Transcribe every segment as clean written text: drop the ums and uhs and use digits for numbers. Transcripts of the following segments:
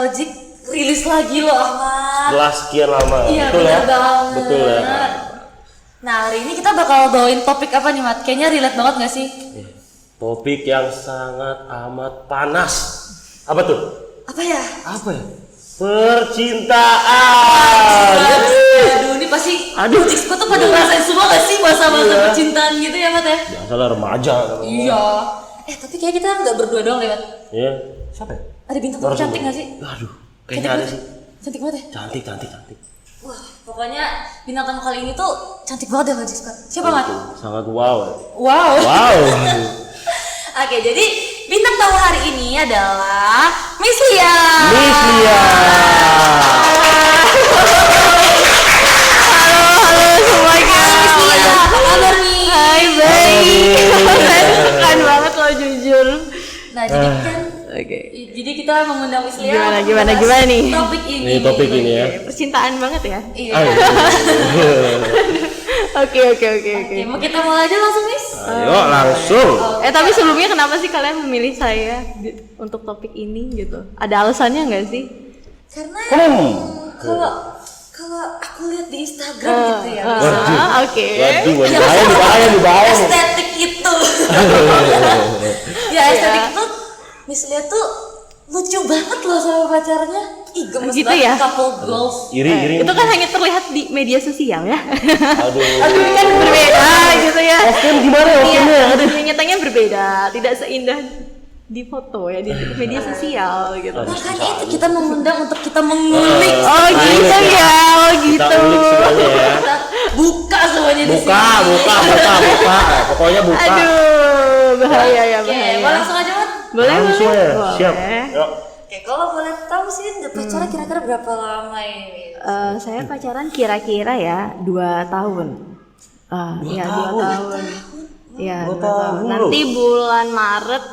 Logic rilis lagi loh Ahmad. Setelah sekian lama. Iya, betul ya? banget. Betul ya. Nah hari ini kita bakal bawain topik apa nih Mat? Kayaknya relate banget gak sih? Topik yang sangat amat panas. Apa tuh? Apa ya? Apa ya? Percintaan. Aduh ini pasti Logic Squad tuh pada ngerasain semua gak sih masa-masa percintaan gitu ya Mat ya? Biasalah remaja. Iya. Tapi kayak kita nggak berdua doang lewat. Iya. Siapa ya? Ada bintang tamu cantik gak sih? Aduh, kayaknya ada sih. Cantik banget ya? Cantik. Wah, pokoknya bintang tamu kali ini tuh cantik banget ya Logic Squad. Siapa Mat? Sangat wow. Wow. Wow. Oke, jadi bintang tamu hari ini adalah Miss Lia. Miss Lia. Halo semuanya. Miss Lia, apa kabar nih? Hai, baik. Keren banget lo jujur. Nah, jadi kan Oke. jadi kita mengundang Miss Lia. Gimana membahas nih? Topik ini. Ini topik ini ya. Percintaan banget ya. Iya. Ayo. Oke. Oke, mau kita mulai aja langsung, Miss? Ayo langsung. Tapi sebelumnya kenapa sih kalian memilih saya untuk topik ini gitu? Ada alasannya nggak sih? Karena Hmm. kalau aku lihat di Instagram gitu ya. Oke. Waduh, bahaya nih. Estetik itu. Ya, estetik itu Miss Lia tuh lucu banget loh sama pacarnya. Ih, gemes Gitu banget ya? couple goals. Iri. Itu kan hanya terlihat di media sosial ya. Aduh. Kan berbeda gitu ya. Offline gimana offline-nya? Aduh, nyatanya berbeda, tidak seindah di foto ya di media sosial gitu. Makanya itu kita mengundang untuk kita mengulik. Oh gitu ya, oh Kita gitu. ulik semuanya ya. Kita buka semuanya di sini. Buka. Pokoknya buka. Aduh, bahaya ya Oke, bahaya. mau langsung aja, Mat? Boleh. Langsung ya. Siap. Yuk. Oke, kalau boleh tahu sih udah pacaran kira-kira berapa lama ini? Saya pacaran kira-kira ya 2 tahun. Iya 2 tahun. Iya 2 tahun. Nanti bulan Maret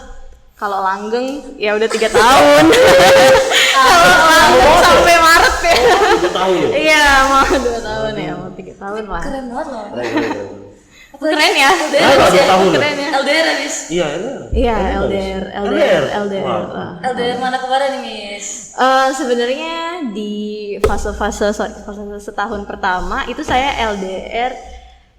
kalau langgeng ya udah 3 tahun. Kalau langgeng sampai Maret ya. 2 tahun ya? Iya mau 2 tahun ya, mau 3 tahun lah. Keren banget loh. Keren ya. Nah, 2 tahun. Keren ya. LDR Miss. Iya, ini. Iya LDR. Wow. LDR mana kemarin nih, Miss? Sebenarnya di fase setahun pertama itu saya LDR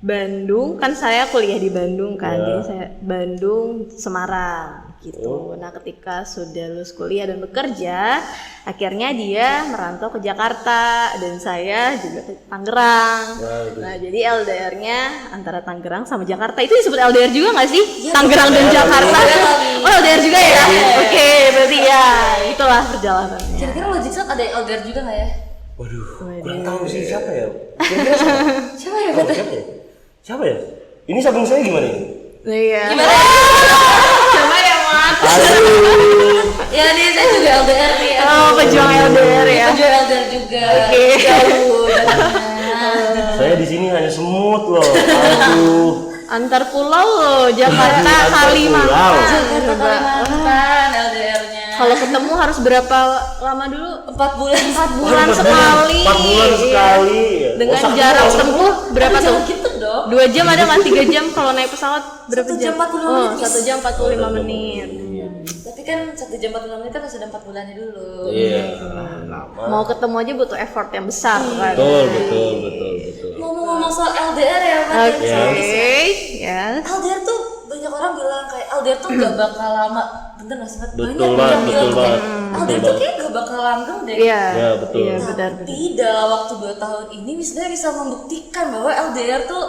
Bandung, kan saya kuliah di Bandung kan, jadi saya Bandung Semarang gitu. Nah ketika sudah lulus kuliah dan bekerja, akhirnya dia merantau ke Jakarta dan saya juga ke Tangerang. Nah jadi LDR-nya antara Tangerang sama Jakarta, itu disebut LDR juga nggak sih? Ya, Tangerang dan Jakarta. Oh LDR juga ya? Oke, berarti ya itulah perjalanannya. Kira-kira Logic Squad ada LDR juga nggak ya? Waduh, kurang tahu sih siapa ya. Siapa ya, Bete? Siapa ya? Ini sabung saya gimana ini? Iya. Gimana? Coba ya Mat. Ya nih saya juga LDR nih. Oh pejuang LDR ya. Pejuang LDR juga. Oke. Jauh jauhnya. Saya di sini hanya semut loh. Aduh. Antar pulau loh, Jakarta, Antar Kalimantan. pulau. Jakarta Kalimantan LDR-nya. Kalau ketemu harus berapa lama dulu? 4 bulan. 4 bulan sekali. 4 bulan sekali. Dengan Oh, jarak tempuh berapa tuh? Gitu dong. 2 jam ada kan? 3 jam kalau naik pesawat berapa 1 jam 45 Oh, menit. 1 jam 45 menit. Tapi kan 1 jam 45 menit kan harus ada 4 bulannya dulu. Iya, lama. Mau ketemu aja butuh effort yang besar kan. Betul. Ngomong-ngomong soal LDR ya, Mat. Oke, yes. LDR tuh banyak orang bilang kayak LDR tuh gak bakal lama. Bener gak sih, Mat? Betul Banyak banget, yang bilang betul kayak banget. LDR tuh kayak gak bakal langgeng deh. Iya. Ya, betul. Iya, benar. Tapi dalam waktu 2 tahun ini misalnya bisa membuktikan bahwa LDR tuh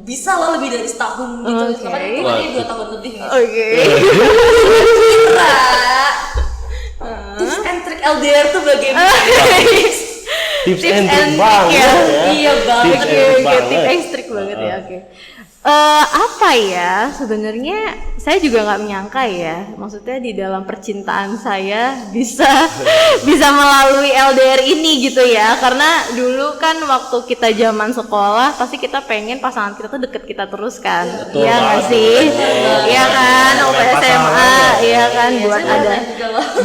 bisa lah lebih dari setahun gitu. Oke. Kan hitungannya 2 tahun lebih nih. Oke. Kira tips and trick LDR tuh bagaimana? Tips and and trick trick banget ya. ya. Iya banget. Tips and trick banget. Tip ekstrik banget ya, oke. Apa ya, sebenarnya saya juga nggak menyangka ya, maksudnya di dalam percintaan saya bisa melalui LDR ini gitu ya, karena dulu kan waktu kita zaman sekolah pasti kita pengen pasangan kita tuh deket kita terus kan, Betul iya nggak banget. sih, iya kan, waktu Pasangan. SMA, iya kan, buat ada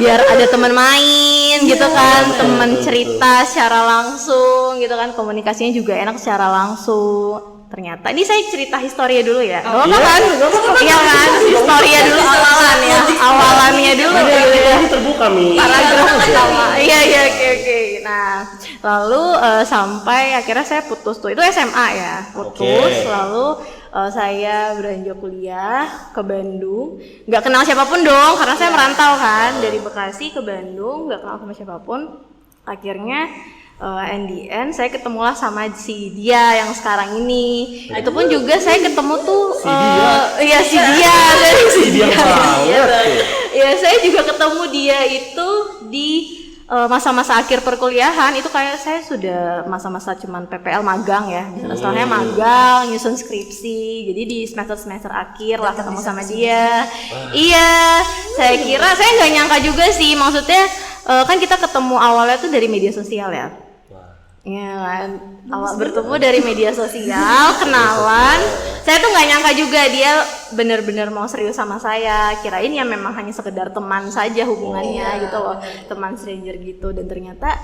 biar ada teman main gitu kan, teman cerita secara langsung gitu kan, komunikasinya juga enak secara langsung. Ternyata ini saya cerita historia dulu ya. Gak apa-apa kan? Iya kan? Historia dulu awalannya dulu. Ini terbuka Mi. Paragraf pertama. Iya. Lalu sampai akhirnya saya putus tuh, itu SMA ya, putus. Lalu saya beranjak kuliah ke Bandung, nggak kenal siapapun dong, karena saya merantau kan dari Bekasi ke Bandung, nggak kenal sama siapapun. Akhirnya in the end saya ketemulah sama si dia yang sekarang ini. Itu pun juga saya ketemu tuh si dia. Ya saya juga ketemu dia itu di masa-masa akhir perkuliahan. Itu kayak saya sudah masa-masa cuman PPL magang ya, setelahnya magang, nyusun skripsi. Jadi di semester akhir lah ketemu sama dia. Iya, saya kira, saya nggak nyangka juga sih, maksudnya kan kita ketemu awalnya tuh dari media sosial ya. Iya kan, awal bertemu dari media sosial, kenalan. Saya tuh nggak nyangka juga dia benar-benar mau serius sama saya. Kirain ya memang hanya sekedar teman saja hubungannya gitu loh, teman stranger gitu. Dan ternyata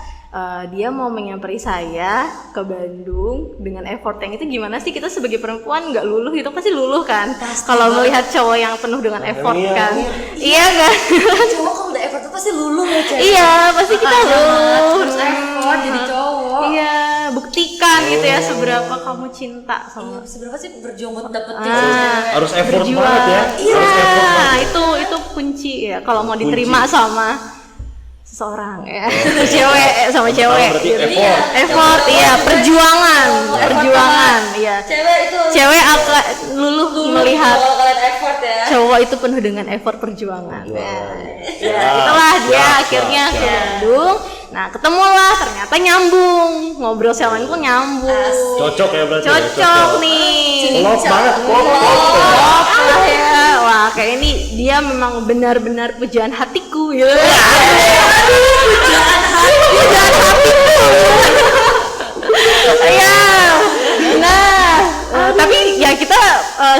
dia mau menyamperi saya ke Bandung dengan effort yang itu. Gimana sih, kita sebagai perempuan nggak luluh itu pasti luluh kan? Kalau melihat cowok yang penuh dengan effort kan? Iya kan? Cowok kalau udah effort tuh pasti luluh ya cewek. Iya, pasti kita luluh. Terus effort jadi cowok. Iya, buktikan gitu ya seberapa kamu cinta sama. Seberapa sih berjuang buat dapetin Harus effort berjuang. banget ya. Iya, Harus effort banget. itu kunci ya kalau mau diterima sama seseorang ya. Cewek sama cewek. Berarti gitu. effort. Iya, perjuangan, iya. cewek itu Cewek akan luluh melihat kalau kalian effort ya. cowok itu penuh dengan effort perjuangan. Ya, Ya, itulah dia ya, akhirnya ya. ke Bandung. Nah, ketemulah, ternyata nyambung. Ngobrol selama itu nyambung. Cocok ya berarti. Cocok nih. Klop banget, klop. Lah ya. Wah, kayak ini dia memang benar-benar pujaan hatiku ya. Pujaan hatiku. Iya. Nah, tapi ya kita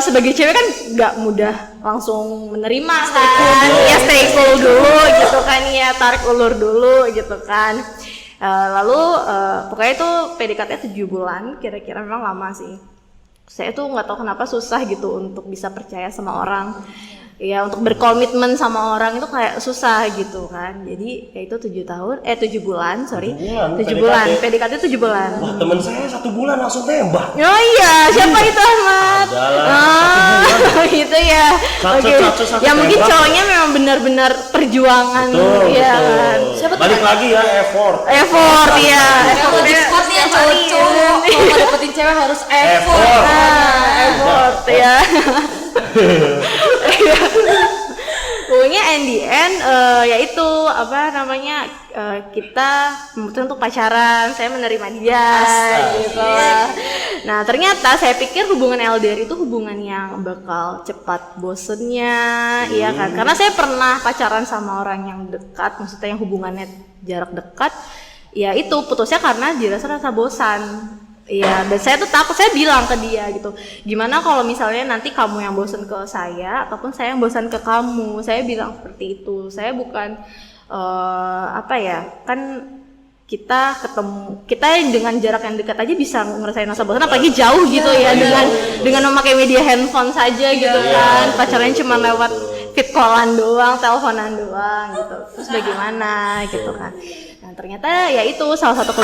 sebagai cewek kan nggak mudah langsung menerima kan. Ya stay cool dulu gitu kan, ya tarik ulur dulu gitu kan. Lalu pokoknya itu PDKT 7 bulan, kira-kira memang lama sih. Saya tuh nggak tahu kenapa susah gitu untuk bisa percaya sama orang. Ya untuk berkomitmen sama orang itu kayak susah gitu kan. Jadi ya itu 7 bulan. 7 bulan. PDKT 7 bulan. Wah, temen saya 1 bulan langsung tembak. Oh iya, siapa itu Ahmad? Gitu ya. Oke. Ya mungkin cowoknya memang benar-benar perjuangan. Betul, ya betul. kan. Balik lagi ya, effort ya. Kalau di spot nih ya cowok-cowok kalau dapetin cewek harus effort. Effort ya. Pokoknya in the end ya itu apa namanya kita memutuskan untuk pacaran. Saya menerima dia gitu. Nah ternyata saya pikir hubungan LDR itu hubungan yang bakal cepat bosennya, iya kan? Karena saya pernah pacaran sama orang yang dekat, maksudnya yang hubungannya jarak dekat. Ya itu putusnya karena dirasa rasa bosan. Iya, dan saya tuh takut, saya bilang ke dia gitu, gimana kalau misalnya nanti kamu yang bosan ke saya ataupun saya yang bosan ke kamu. Saya bilang seperti itu. Saya bukan kan kita ketemu, kita dengan jarak yang dekat aja bisa ngerasain rasa bosan, apalagi jauh gitu ya, dengan memakai media handphone saja gitu kan. Pacarnya cuma lewat fit callan doang, teleponan doang gitu. Terus bagaimana gitu kan. Nah, ternyata ya itu salah satu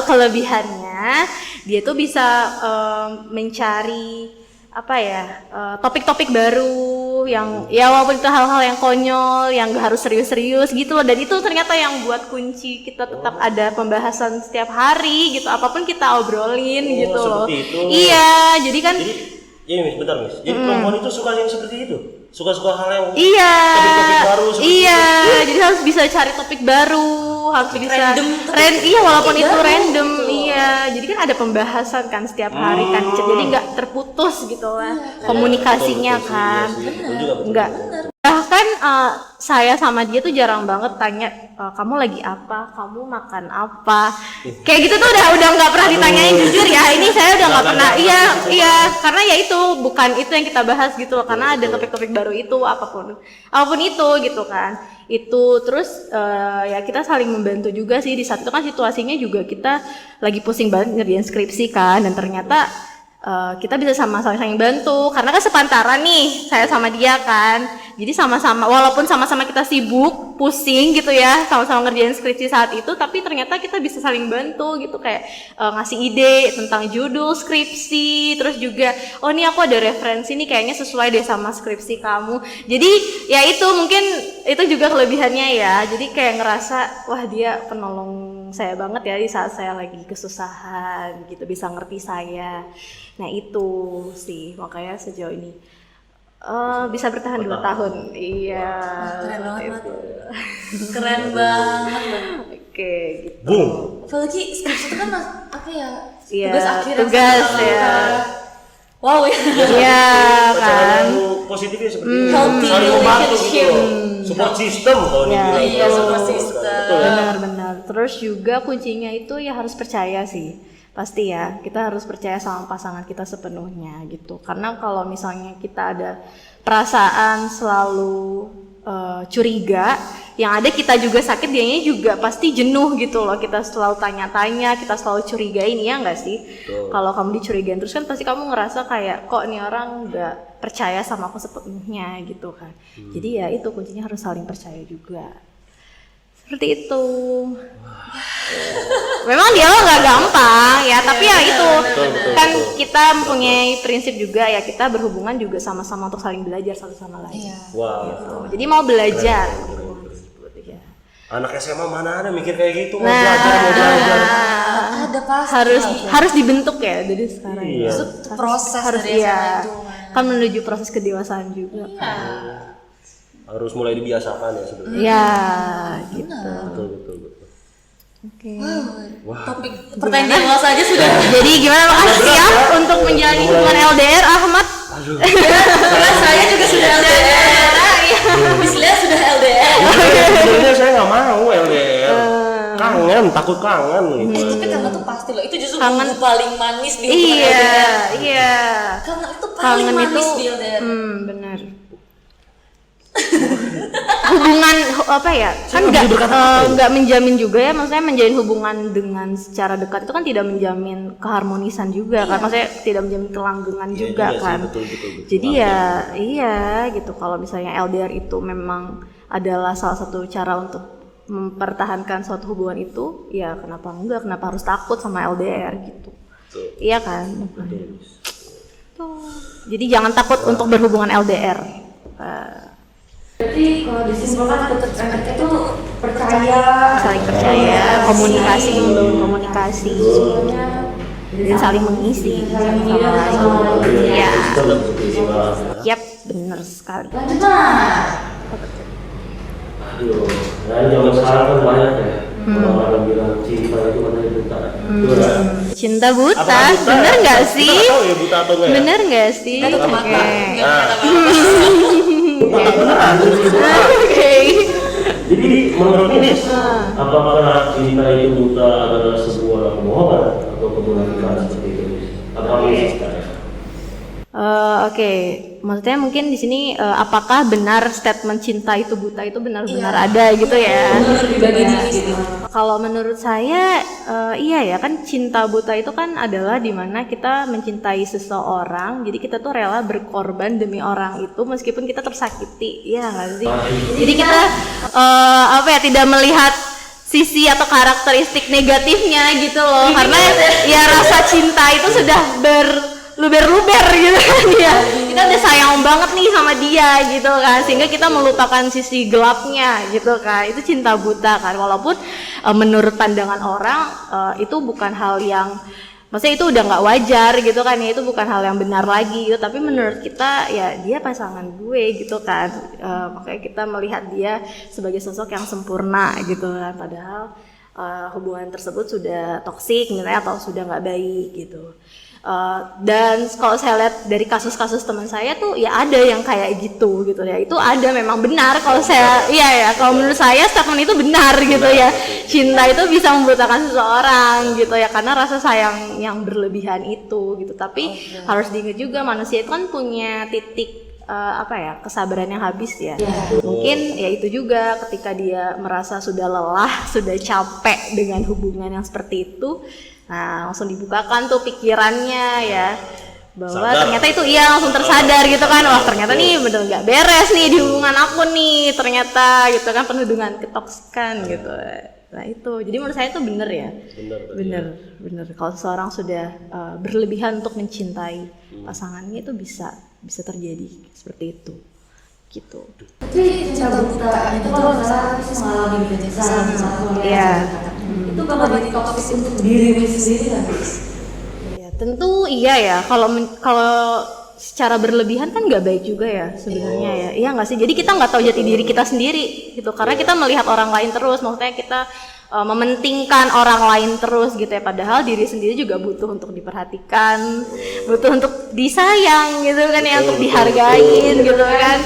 kelebihannya. Dia tuh bisa mencari topik-topik baru yang ya walaupun itu hal-hal yang konyol, yang gak harus serius-serius gitu loh. Dan itu ternyata yang buat kunci kita tetap ada pembahasan setiap hari gitu, apapun kita obrolin gitu loh. Itu. Iya, jadi kan bentar Miss. Jadi perempuan itu suka yang seperti itu? Suka-suka hal yang topik-topik baru seperti itu? Jadi harus bisa cari topik baru, harus bisa walaupun itu random. Jadi kan ada pembahasan kan setiap hari kan, jadi nggak terputus gitu lah komunikasinya kan. Nggak. Bahkan saya sama dia tuh jarang banget tanya kamu lagi apa, kamu makan apa, kayak gitu tuh udah nggak pernah ditanyain. Jujur ya, ini saya udah nggak pernah. Iya, karena ya itu bukan itu yang kita bahas gitu loh, karena ada topik-topik baru itu apapun itu gitu kan. Itu terus ya kita saling membantu juga sih. Di saat itu kan situasinya juga kita lagi pusing banget ngerjain skripsi kan, dan ternyata kita bisa sama saling bantu karena kan sepantaran nih saya sama dia kan. Jadi sama-sama, walaupun sama-sama kita sibuk, pusing gitu ya, sama-sama ngerjain skripsi saat itu, tapi ternyata kita bisa saling bantu gitu, kayak ngasih ide tentang judul skripsi, terus juga, oh ini aku ada referensi nih kayaknya sesuai deh sama skripsi kamu. Jadi ya itu mungkin itu juga kelebihannya ya. Jadi kayak ngerasa, wah dia penolong saya banget ya di saat saya lagi kesusahan gitu, bisa ngerti saya. Nah itu sih makanya sejauh ini bisa bertahan 2 tahun. Iya. Keren banget, Mat. itu. Keren banget. Oke, gitu. Boom. Apalagi skripsi itu kan apa ya? Iya, Tugas akhir yang tugas sangat ya. Wow ya. Iya kan. Positifnya seperti itu. Healthy Saling membantu gitu relationship. loh. Support system kalau Ya, dibilang. Iya, support system. Betul ya. Benar-benar. Terus juga kuncinya itu ya harus percaya sih. Pasti ya, kita harus percaya sama pasangan kita sepenuhnya gitu. Karena kalau misalnya kita ada perasaan selalu curiga, yang ada kita juga sakit, dianya juga pasti jenuh gitu loh. Kita selalu tanya-tanya, kita selalu curigain, ya nggak sih? Kalau kamu dicurigain terus kan pasti kamu ngerasa kayak kok nih orang nggak percaya sama aku sepenuhnya gitu kan. Jadi ya itu kuncinya harus saling percaya juga. Seperti itu. Memang dialog nggak gampang ya, tapi ya itu kan kita mempunyai prinsip juga ya, kita berhubungan juga sama-sama untuk saling belajar satu sama lain. Iya. Wow. Jadi mau belajar. Ya. Anak SMA mana ada mikir kayak gitu, mau Nah, belajar, mau belajar. Ada pasti. harus dibentuk ya dari sekarang. Iya. Itu proses harus dari SMA iya. itu. Kan menuju proses kedewasaan juga. Harus mulai dibiasakan ya sebenarnya. Ya, gitu. Betul. Oke. Topik pertanyaan dewasa aja sudah. Jadi gimana, makasih ya untuk menjalani hubungan LDR, Ahmad. Karena saya juga sudah LDR. Bislia sudah LDR. Sebenarnya saya nggak mau LDR. Kangen, takut kangen gitu. Tapi kangen tuh pasti loh. Itu justru Kangen. bumbu paling manis di hubungan LDR. Iya. Kangen itu paling Kangen manis itu, di LDR. benar. Hubungan apa ya? Kan nggak menjamin juga ya. Maksudnya menjalin hubungan dengan secara dekat itu kan tidak menjamin keharmonisan juga kan. Maksudnya tidak menjamin kelanggengan juga iya sih, kan. betul. Jadi ya iya gitu. Kalau misalnya LDR itu memang adalah salah satu cara untuk mempertahankan suatu hubungan itu, ya kenapa enggak? Kenapa harus takut sama LDR gitu? Betul. Iya kan? Tuh. Jadi jangan takut untuk berhubungan LDR. Berarti kalau disimpulkan itu percaya, Saling percaya, komunikasi, membangun komunikasi, dan saling mengisi satu sama lain. Ya, yap, benar sekali. Aduh, nah zaman sekarang kan banyak ya. Orang-orang bilang cinta itu katanya buta. Cinta buta, Apakah buta? bener nggak sih? Kita nggak tahu ya buta atau enggak ya? Bener nggak sih? Itu mata. Buta beneran. Oke. Jadi menurut ini, apakah cinta itu buta adalah sebuah kebohongan atau kemunafikan seperti itu? Apa ini? Oke, maksudnya mungkin di sini apakah benar statement cinta itu buta itu benar-benar ada gitu ya? Kalau menurut saya iya ya, kan cinta buta itu kan adalah dimana kita mencintai seseorang, jadi kita tuh rela berkorban demi orang itu meskipun kita tersakiti, iya nggak sih? Jadi kita apa ya, tidak melihat sisi atau karakteristik negatifnya gitu loh, karena ya rasa cinta itu sudah luber-luber gitu kan ya. Kita udah sayang banget nih sama dia gitu kan, sehingga kita melupakan sisi gelapnya gitu kan. Itu cinta buta kan, walaupun menurut pandangan orang itu bukan hal yang, maksudnya itu udah nggak wajar gitu kan ya, itu bukan hal yang benar lagi gitu. Tapi menurut kita ya dia pasangan gue gitu kan, makanya kita melihat dia sebagai sosok yang sempurna gitu kan, padahal hubungan tersebut sudah toksik misalnya atau sudah nggak baik gitu. Dan kalau saya lihat dari kasus-kasus teman saya tuh ya ada yang kayak gitu ya, itu ada, memang benar. Kalau saya iya ya, kalau menurut saya statement itu benar gitu ya, cinta itu bisa membutakan seseorang gitu ya, karena rasa sayang yang berlebihan itu gitu. Tapi harus diingat juga manusia itu kan punya titik apa ya, kesabaran yang habis ya. Mungkin ya itu juga ketika dia merasa sudah lelah, sudah capek dengan hubungan yang seperti itu, nah langsung dibukakan tuh pikirannya ya, bahwa ternyata itu langsung tersadar gitu kan, wah ternyata nih bener nggak beres nih di hubungan aku nih ternyata gitu kan, penuh dengan ketoksikan gitu. Nah itu jadi menurut saya itu bener ya, bener kalau seseorang sudah berlebihan untuk mencintai pasangannya itu bisa terjadi seperti itu gitu. Tapi cinta buta itu kalau misalnya bisa mengalami penyesalan itu bakal jadi toksik untuk diri sendiri kan? Ya tentu iya ya, kalau secara berlebihan kan nggak baik juga ya sebenarnya ya, iya nggak sih? Jadi kita nggak tahu jati diri kita sendiri gitu, karena kita melihat orang lain terus, maksudnya kita mementingkan orang lain terus gitu ya, padahal diri sendiri juga butuh untuk diperhatikan, butuh untuk disayang gitu kan ya, untuk dihargain gitu kan.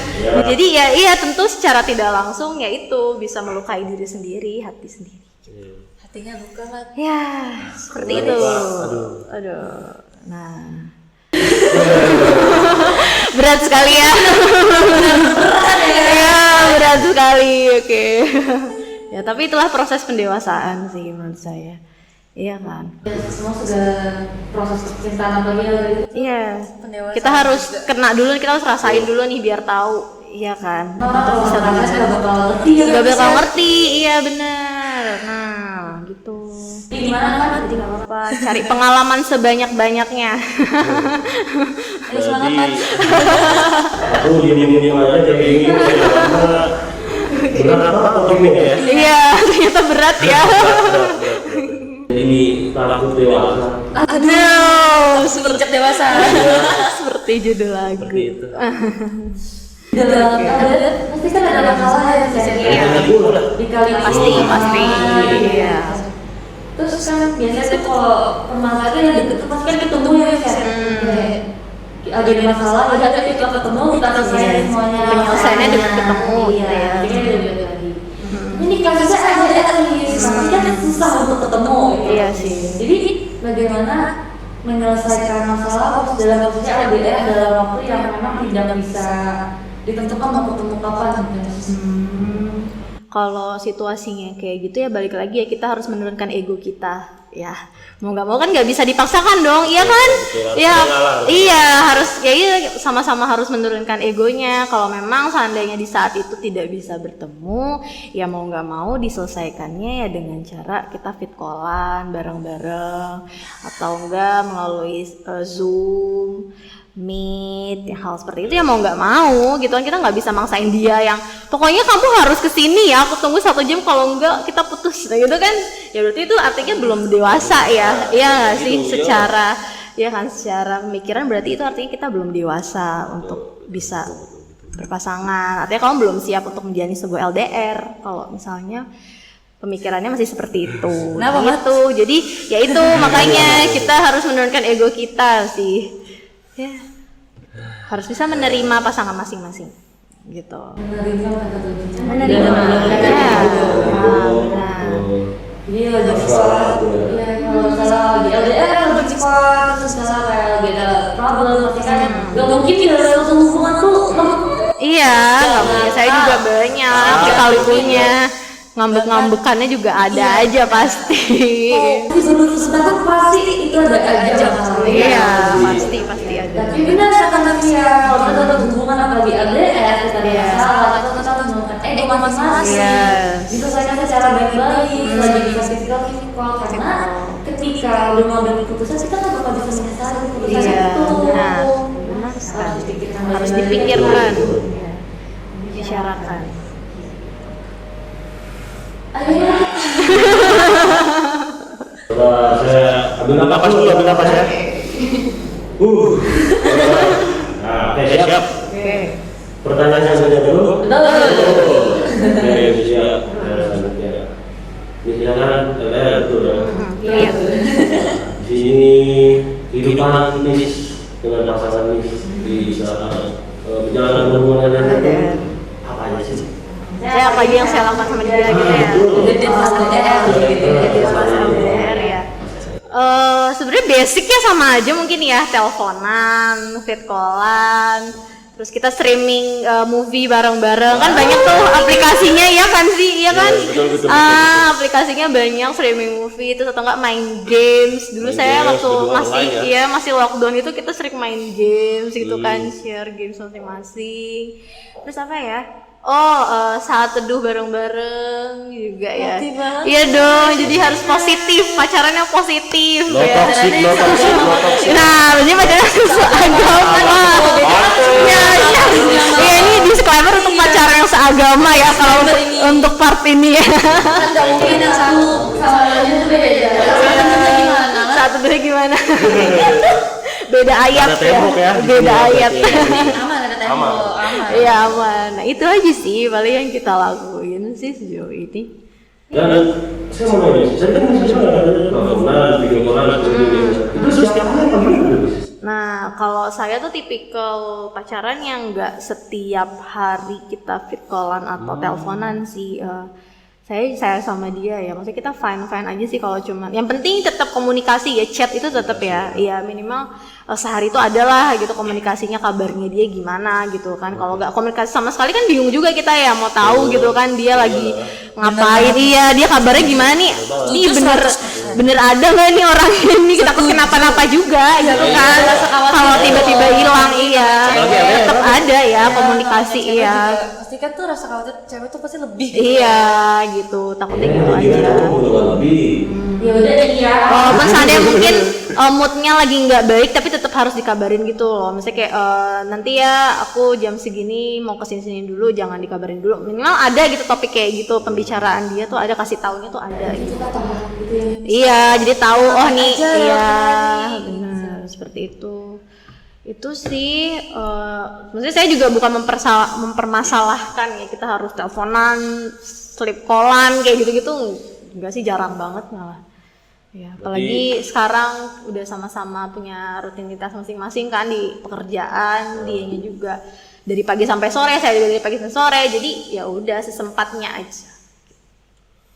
Jadi ya iya tentu secara tidak langsung ya itu bisa melukai diri sendiri, hati sendiri. Hatinya luka kan? Ya seperti itu. Aduh. Nah. Berat sekali ya. Berat sekali. Oke. Ya tapi itulah proses pendewasaan sih menurut saya. Iya kan? Ya, semua sudah proses percintaan apalagi gitu. Iya. Kita harus kena dulu, kita harus rasain dulu nih biar tahu. Iya kan? Orang bisa nggak bakal ngerti. Iya benar. Nah gitu. Gimana kan? Jadi nggak apa-apa. Cari pengalaman sebanyak-banyaknya. Ayo semangat kan? Aku diam-diam aja jadi ini berat apa topiknya ya? Iya, ternyata berat ya. Ini takut dewasa. Aduh, Semenjak dewasa. seperti judul lagu. Seperti itu. Dalam pasti kan ada masalah ya dikali Pasti. Iya. Terus kan biasanya tuh kalau permasalahan yang deket tuh pasti kan ketemu ya ada masalah, ada kita ketemu kita selesai semuanya. Penyelesaiannya dengan ketemu gitu ya. Ini kasusnya ada pasti kan susah untuk ketemu. Iya sih. Jadi bagaimana menyelesaikan masalah dalam maksudnya LDR dalam waktu yang memang tidak bisa ditentukan mau ketemu kapan gitu. Kalau situasinya kayak gitu ya balik lagi ya, kita harus menurunkan ego kita ya, mau nggak mau kan nggak bisa dipaksakan dong, iya kan? Ya iya harus ya iya, sama-sama harus menurunkan egonya. Kalau memang seandainya di saat itu tidak bisa bertemu ya mau nggak mau diselesaikannya ya dengan cara kita fit callan bareng-bareng atau enggak melalui Zoom, Meet, ya, hal seperti itu ya mau nggak mau gitu kan, kita nggak bisa maksain dia yang pokoknya kamu harus kesini ya, aku tunggu 1 jam kalau enggak kita putus gitu kan, ya berarti itu artinya belum dewasa ya, iya nggak sih secara ya kan secara pemikiran berarti itu artinya kita belum dewasa untuk bisa berpasangan, artinya kamu belum siap untuk menjalani sebuah LDR kalau misalnya pemikirannya masih seperti itu. Nah, gitu. Jadi ya itu makanya kita harus menurunkan ego kita sih. Ya, harus bisa menerima pasangan masing-masing, gitu. Menerima. Iya, lagi salah. Iya, kalau salah lagi LDR lagi cepat, terus salah kayak lagi ada problem, pasti kan nggak mungkin kita dalam hubungan tuh. Iya, nggak punya. Saya juga banyak lika-likunya. Ngambek-ngambekannya juga ada aja pasti. Disuruh sebentar pasti itu ada aja masalah. Iya, pasti ada. Tapi benar kata Tia, kalau kita dalam hubungan apalagi LDR kita ada masalah, atau kita menggunakan ego masing-masing. Diselesaikan secara baik-baik, lagi bisa physical karena ketika udah mau ambil keputusan kita nggak bakal bisa menyesali keputusan itu. Benar sekali. Harus dipikirkan, dibicarakan. Coba saya ambil napas dulu, ambil napas ya. Nah, oke siap. Oke. Pertanyaannya saja dulu. Oke, siap. Misalkan betul ya. Iya. Di sini kehidupan Miss dengan pasangan Miss di saat menjalankan hubungan LDR apa aja sih? Saya apa aja yang saya lakukan sama dia gitu ya. Jadi pas LDR gitu. Pas LDR ya. Sebenarnya basicnya sama aja mungkin ya, teleponan, fit callan, Terus kita streaming movie bareng-bareng kan banyak tuh aplikasinya ya kan sih, iya kan? betul. Aplikasinya banyak streaming movie itu atau enggak main games. Dulu Main saya games, waktu berdua masih online ya? masih lockdown itu kita sering main games gitu kan, share games masing-masing. Terus apa ya? Saat teduh bareng-bareng juga ya. Hati banget. Iya dong, jadi harus positif, pacarannya positif No ya. toxic. Nah, ini pacaran seagama. Ya, ini disclaimer untuk pacaran yang seagama ya kalau untuk part ini ya. Kan nggak mungkin yang satu sama lainnya tuh beda. Satu dulu gimana? Beda ayat Ada tembok ya, di Beda sini ayat. berarti ya. Aman ada tembok, aman. Iya aman. Nah itu aja sih paling yang kita lakuin sih sejauh ini. Dan saya mau nanya, saya kan bisa teleponan, video callan, itu setiap hari apa gimana? Nah kalau saya tuh tipikal pacaran yang nggak setiap hari kita fit callan atau teleponan sih. Saya sama dia ya, maksudnya kita fine aja sih kalau cuman yang penting tetap komunikasi ya, chat itu tetap ya minimal sehari itu adalah gitu komunikasinya, kabarnya dia gimana gitu kan. Kalau nggak komunikasi sama sekali kan bingung juga kita ya mau tahu gitu kan dia lagi ngapain, dia kabarnya gimana nih, ini bener ada nggak nih orang ini, kita takut kenapa-napa juga gitu kan kalau tiba-tiba hilang. Tetap ada ya komunikasi Pasti kan tuh rasa khawatir cewek tuh pasti lebih. Gitu takutnya gitu aja. Ya udah deh ya. Pas ada yang mungkin moodnya lagi nggak baik tapi tetap harus dikabarin gitu loh. Misalnya kayak nanti ya aku jam segini mau kesini dulu, jangan dikabarin dulu. Minimal ada gitu topik kayak gitu, pembicaraan dia tuh ada, kasih taunya tuh ada gitu. Kita tahu gitu ya. Iya, jadi tahu nih aja ya, benar seperti itu. Itu sih maksudnya saya juga bukan mempermasalahkan ya kita harus teleponan, sleep callan kayak gitu-gitu. Enggak sih, jarang banget malah. Ya, apalagi sekarang udah sama-sama punya rutinitas masing-masing kan di pekerjaan, dianya juga dari pagi sampai sore, saya juga dari pagi sampai sore. Jadi ya udah sesempatnya aja.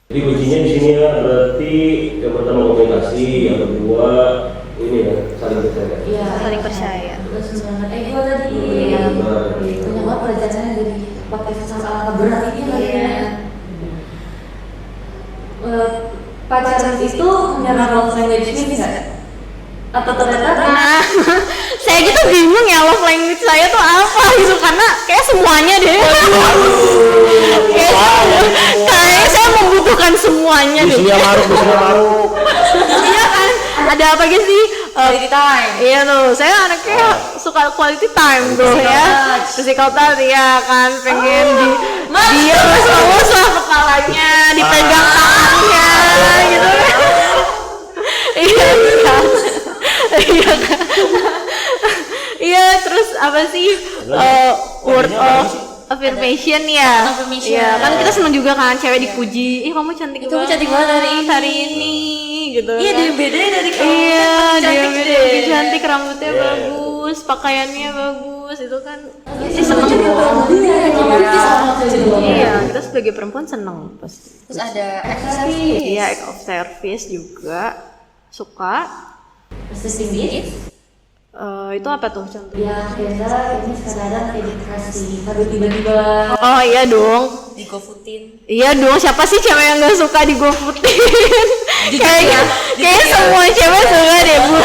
Jadi kuncinya di sini ya, berarti yang pertama komunikasi, yang kedua ini ya saling percaya. Iya. Saling percaya. Terus banget ego tadi. Iya. Banyak banget pelajarannya dari pakai kata berat ini kali ya. Pacaran itu menyerang love language-nya nggak? Atau ternyata? Nah, saya gitu bingung ya love language saya tuh apa gitu, karena kayak semuanya deh. Kayaknya saya membutuhkan semuanya deh. Bisnya maruk. Iya kan? Ada apa gitu sih? Quality time. Iya tuh, saya anaknya suka quality time tuh ya. Physical touch ya kan, pengen dia lus lah kepalanya, dipegang tangannya gitu. Iya kan? Iya kan? Iya, terus apa sih? Word of affirmation ya. Iya, kan kita seneng juga kan cewek dipuji. Ih, kamu cantik Kamu cantik banget hari ini gitu. Iya, kan. dia bedanya dari kamu. Iya, dia Cantik beda, deh. lebih cantik, rambutnya bagus, pakaiannya bagus, itu kan sih seneng. Iya, kita sebagai perempuan seneng pasti. Terus ada aksesoris. Iya, act of service juga suka. Assisting needs. Itu apa tuh contohnya? Ya biasa ini sekadar kayak dikasih, tapi tiba-tiba Oh iya dong. digofutin. Iya dong, siapa sih cewek yang gak suka digofutin? Kayaknya semua cewek suka deh bu.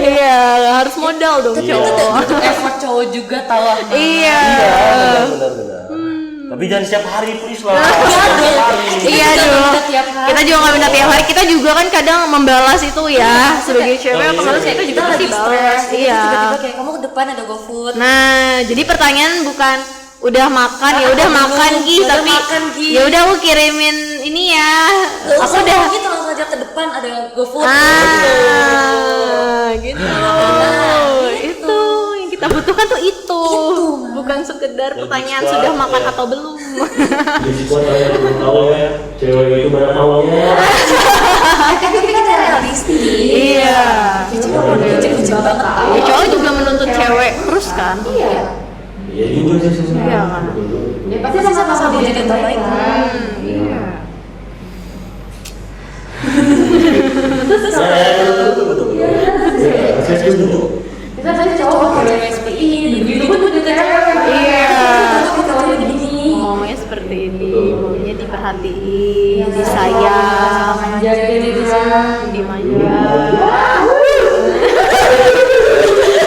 Iya, harus modal dong cowok. Effort cowok juga tahu lah. Iya. Benar. Tapi jangan setiap hari please lah. Iya dong. Kita juga nggak minta tiap hari. Kita juga kan kadang membalas itu ya sebagai cewek. Otomatis kita juga pasti balas. Iya. Tiba-tiba kayak kamu ke depan ada GoFood. Nah, jadi pertanyaan bukan udah makan ya udah makan Gi, udah tapi makan, Gi. ya udah aku kirimin ini ya. Aku udah gitu langsung aja ke depan ada GoFood. Gitu. Itu yang kita butuhkan tuh itu. Bukan sekedar pertanyaan sudah makan atau belum. Di squad saya belum tahu ya, cewek itu banyak maunya. Tapi kita kan realistis. Iya. Kecil banget. Ya, cowok juga menuntut cewek terus kan. Iya. Iya juga sih sebenarnya. Iya kan. Ya pasti sama-sama jadi yang baik kan. Iya. Betul. Saya setuju. Bisa saya cowok pakai SPI, begitu pun juga cewek. Iya. Tapi cowoknya begini. Ngomongnya seperti ini, maunya diperhatiin, disayang, dimanja.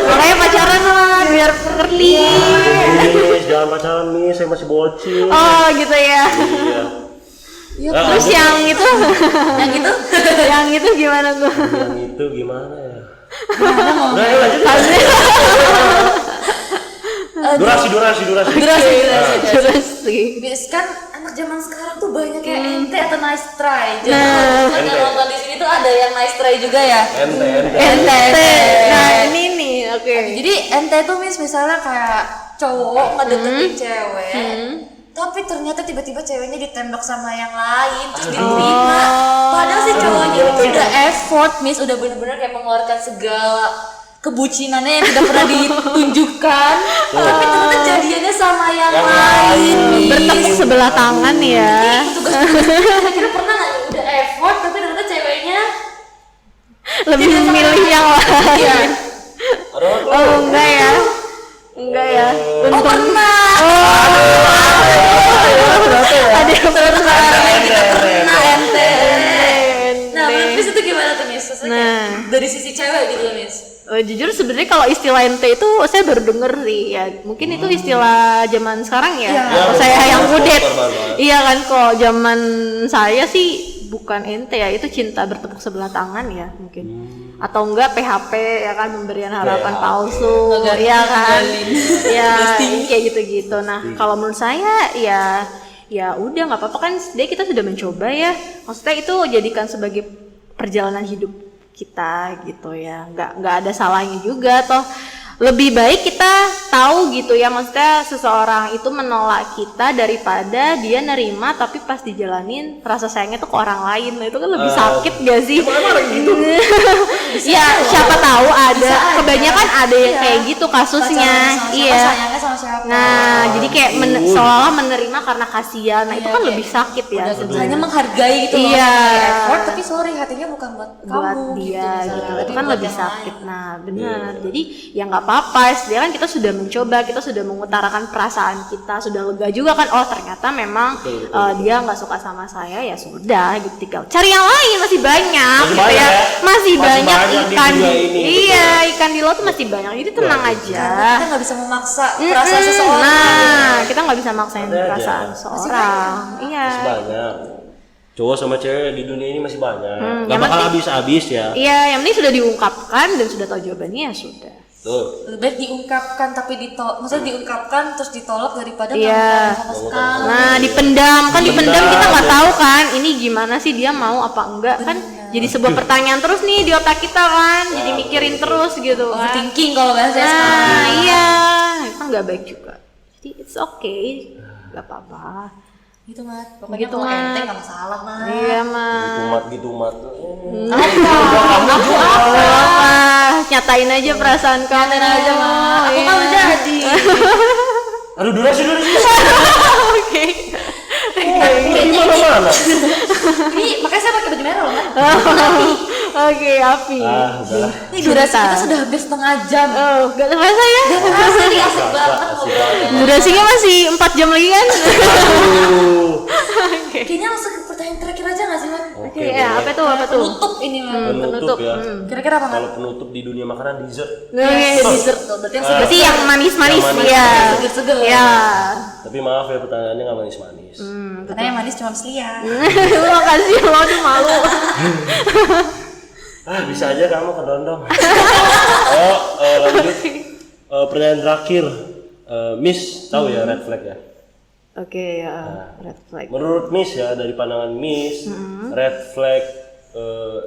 Makanya pacaran lah, biar ngerti. Miss, jangan pacaran Miss, saya masih bocil. Oh gitu ya. Iya. Terus yang itu, yang itu gimana tuh? Yang itu gimana ya? Udah ya lanjut. Durasi. Bis kan anak zaman sekarang tuh banyak kayak ente atau nice try. Jadi Ente. nonton di sini tuh ada yang nice try juga ya. Ente. Nah ini nih, oke. Jadi ente tuh misalnya kayak cowok ngedeketin cewek, tapi ternyata tiba-tiba ceweknya ditembak sama yang lain terus diterima. Padahal si cowoknya itu udah effort, udah bener-bener kayak mengeluarkan segala kebucinannya yang tidak pernah ditunjukkan, tapi ternyata jadiannya sama yang lain. Bertepuk sebelah tangan ya. Tugas kira pernah nggak udah effort tapi ternyata ceweknya Lebih memilih yang lain. Oh enggak ya. Enggak ya. oh pernah. Ada yang pernah. Pernah ente. Nah, menurut Miss itu gimana tuh Miss? Maksudnya Nah. dari sisi cewek gitu loh Miss. Jujur sebenarnya kalau istilah ente itu saya baru denger sih ya. Mungkin itu istilah zaman sekarang ya. Kalau saya yang kudet. Iya kan, kok zaman saya sih bukan ente ya, itu cinta bertepuk sebelah tangan ya mungkin. Atau enggak PHP ya kan, pemberian harapan palsu. Iya kan. Ya kayak gitu-gitu. Nah, kalau menurut saya ya udah nggak apa-apa kan, dia kita sudah mencoba ya. Maksudnya itu jadikan sebagai perjalanan hidup kita gitu ya, nggak ada salahnya juga toh. Lebih baik kita tahu gitu ya, maksudnya seseorang itu menolak kita daripada dia nerima tapi pas dijalanin rasa sayangnya tuh ke orang lain. Nah, itu kan lebih sakit gak sih? Gitu. Ya siapa tahu ada, kebanyakan ada yang kayak gitu kasusnya. Iya. Sayangnya sama siapa? Nah, jadi kayak seolah menerima karena kasihan. Nah, itu kan lebih sakit ya. Hanya menghargai gitu loh. Iya. Effort tapi sorry hatinya bukan buat Buat kamu dia gitu, misalnya. itu kan Buat lebih yang sakit. lain. Nah benar, jadi ya nggak apa-apa. Sebenarnya kan kita sudah mencoba, kita sudah mengutarakan perasaan kita, sudah lega juga kan. Oh ternyata memang dia nggak suka sama saya, ya sudah gitu, tinggal cari yang lain, masih banyak Masih gitu banyak ya. ya? Masih banyak banyak di ikan dunia ini, iya ikan di laut tuh masih banyak, jadi tenang aja. Karena kita nggak bisa memaksa perasaan seseorang. Nah kita nggak bisa maksain Ada aja. perasaan seseorang. Iya. Masih banyak. Cowok sama cewek di dunia ini masih banyak. Gak yang bakal penting- habis-habis ya. Iya, yang penting sudah diungkapkan dan sudah tahu jawabannya ya sudah. Tuh. Lebih baik diungkapkan tapi maksudnya diungkapkan terus ditolak daripada Iya. nggak sama sekali. Nah, dipendam kita nggak tahu kan ini gimana sih, dia mau apa enggak kan, jadi sebuah pertanyaan terus nih di otak kita kan, jadi mikirin terus gitu kan. Overthinking kalau bahasa saya sekarang. Nah, iya, itu kan nggak baik juga. Jadi it's okay, nggak apa-apa. Gitu Mat. Pokoknya Gitu, kalau Mat. ente nggak masalah Mat. Iya mah. Gitu mat. Apa? Nyatain aja perasaan kamu. Nyatain aja Mat. Aku kan udah jadi. Aduh durasi. Oke. Di mana-mana. Ini makanya saya pakai baju merah loh Mat. Oke, Api. Udahlah. Ini durasi kita sudah hampir setengah jam. Oh, gak terasa ya? Terasa nih asik banget ngobrolnya. Durasinya masih 4 jam lagi kan? Kayaknya langsung ke pertanyaan terakhir aja nggak sih Mat? Oke, ya, apa tuh? Penutup ini Mat. Penutup ya. Kira-kira apa Mat? Kalau penutup di dunia makanan dessert. Oke, Dessert tuh. Berarti yang berarti yang manis-manis Yang manis. ya. seger-seger. Ya. Tapi maaf ya pertanyaannya nggak manis-manis. Karena yang manis cuma Slia. Makasih lo, aduh malu. Bisa aja kamu kedondong. Lanjut. Pertanyaan terakhir. Miss tahu ya red flag ya? Oke, ya, red flag. Menurut Miss ya, dari pandangan Miss, red flag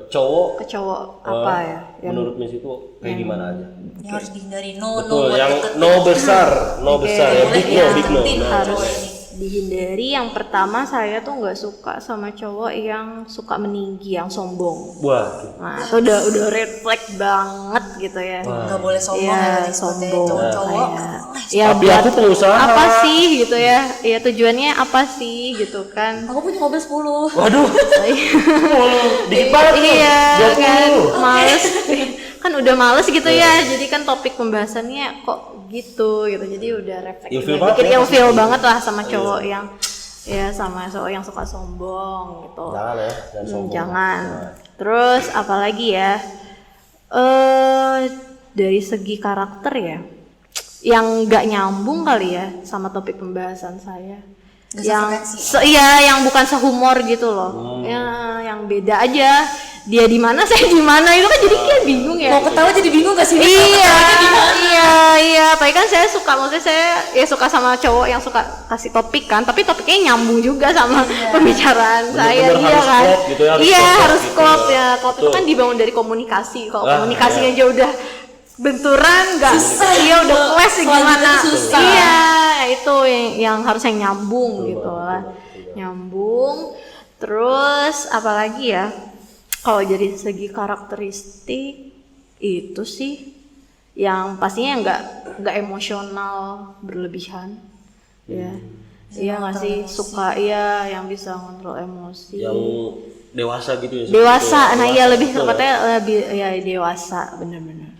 cowok Ke cowok apa ya? menurut Miss itu kayak gimana aja? Yang harus dihindari no Betul, buat yang deketin. no besar ya, Boleh big no. deketin Nah, cowok ini. dihindari. Yang pertama saya tuh nggak suka sama cowok yang suka meninggi, yang sombong. Waduh. Nah itu udah red flag banget gitu ya. Nggak boleh sombong Iya, ya, sombong. cowok-cowok. Ya Tapi buat aku pengusaha. apa sih gitu ya? Ya tujuannya apa sih gitu kan? Aku punya mobil 10. Waduh. Dikit banget tuh. Iya 20. kan, males kan udah males gitu ya. Jadi kan topik pembahasannya kok gitu. Jadi udah refleks. Ilfil banget Bikin ya. ilfil banget lah sama cowok yang ya sama cowok yang suka sombong gitu. Jangan ya, jangan sombong. Jangan. Terus apalagi ya? Dari segi karakter ya, yang nggak nyambung kali ya sama topik pembahasan saya. Nggak Yang sefrekuensi. iya, yang bukan sehumor gitu loh. Ya, yang beda aja. Dia di mana, saya di mana, itu kan jadi kayak bingung ya. Mau ketawa jadi bingung gak sih? Iya. Tapi kan saya suka, maksudnya saya ya suka sama cowok yang suka kasih topik kan, tapi topiknya nyambung juga sama pembicaraan saya. Bener-bener Iya harus kan? klop gitu ya, harus Iya, klop harus gitu klop ya. ya. Klop itu Betul. kan dibangun dari komunikasi. Kalau Ah, komunikasinya iya. aja udah benturan, nggak, iya udah clash gimana? susah. Iya, itu yang harus yang nyambung gitu lah. Nyambung. Terus apalagi ya? Kalau dari segi karakteristik itu sih yang pastinya nggak emosional berlebihan, ya. Iya nggak sih, suka iya yang bisa ngontrol emosi. Yang dewasa gitu ya. Dewasa, nah iya lebih Betul. tepatnya lebih ya dewasa, bener-bener.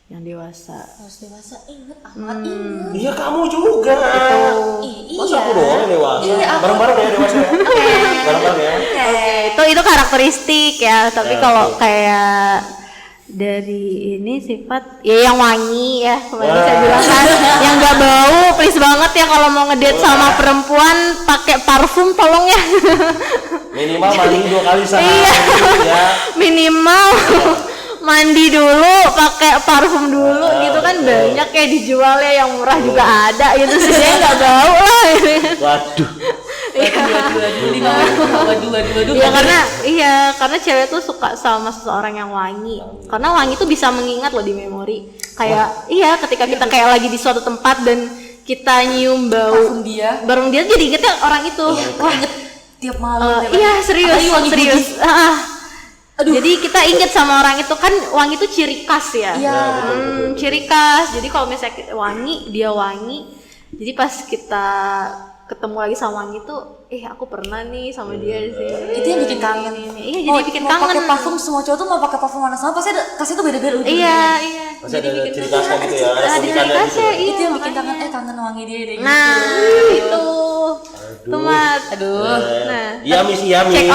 Yang dewasa. Harus dewasa, inget Ahmad, inget. Iya kamu juga. Masa Iya. aku doang yang dewasa? Iya, aku. Bareng-bareng ya dewasa ya. Bareng-bareng ya. Itu karakteristik ya, tapi Ya, kalau betul. kayak dari ini sifat ya yang wangi ya, kemarin Wah. saya bilang kan, yang nggak bau, please banget ya kalau mau ngedate sama perempuan pakai parfum tolong ya. Minimal mandi 2 kali sehari Iya. ya. Minimal mandi dulu, pakai parfum dulu gitu kan, banyak ya dijual ya, yang murah juga ada gitu sih, dia nggak bau lah. Waduh. Waduh. Iya karena cewek tuh suka sama seseorang yang wangi. Karena wangi tuh bisa mengingat loh di memori. Kayak ketika kita kayak lagi di suatu tempat dan kita nyium bau Parfum dia. jadi ingetnya orang itu. Wah, inget tiap malam. Iya serius. Apalagi wangi Serius. Jadi kita inget sama orang itu kan, wangi itu ciri khas ya. Iya. Ciri khas. Jadi kalau misalnya dia wangi. Jadi pas kita ketemu lagi sama wangi tuh, aku pernah nih sama dia di sini. Itu yang bikin kangen. Iya, jadi bikin mau kangen. pakai parfum, semua cowok tuh mau pakai parfum mana sama, pasti kasih tuh beda-beda ujungnya. Iya. Masih ada ciri khasnya gitu ya. Ada Ada ciri tulisannya khasnya, gitu. iya. Itu yang bikin kangen, kangen wangi dia deh. Nah, itu. Tomat. Aduh. Nah, Iya Miss, iya Miss. check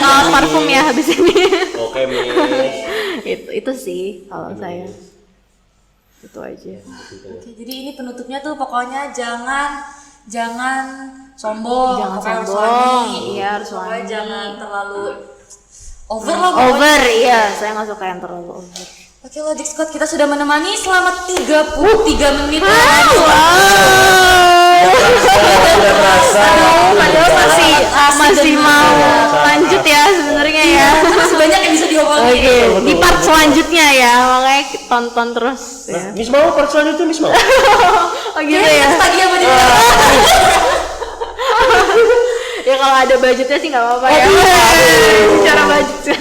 out parfum ya habis ini. Oke Miss. itu sih kalau saya. Itu aja. Oke, jadi ini penutupnya tuh pokoknya jangan sombong. Jangan Pokoknya harus sombong. wangi. Iya, harus Pokoknya wangi. jangan terlalu over lah pokoknya. Over, iya. Saya nggak suka yang terlalu over. Oke, Logic Squad, kita sudah menemani selama 33 menit. Sudah terasa. Padahal masih mau lanjut ya sebenarnya ya. Masih banyak yang bisa diomongin. Oke, di part selanjutnya ya, makanya tonton terus ya. Miss mau part selanjutnya Miss mau? Oh gitu ya. Tadi apa dia? Ya kalau ada budgetnya sih nggak apa-apa ya. Bicara budget.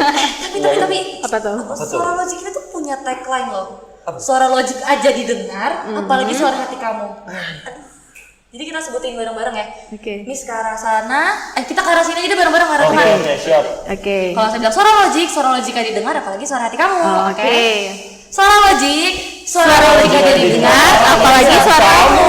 Tapi Apa tuh? suara Logic itu tuh punya tagline loh. Suara Logic aja didengar, apalagi suara hati kamu. Aduh. Jadi kita sebutin bareng-bareng ya. Oke. Miss ke arah sana, kita ke arah sini aja deh bareng-bareng ke arah Oke, depan. oke, siap. Oke. Kalau saya bilang suara Logic aja didengar, apalagi suara hati kamu. Oh, Oke. Suara Logic aja didengar, Apalagi suara kamu.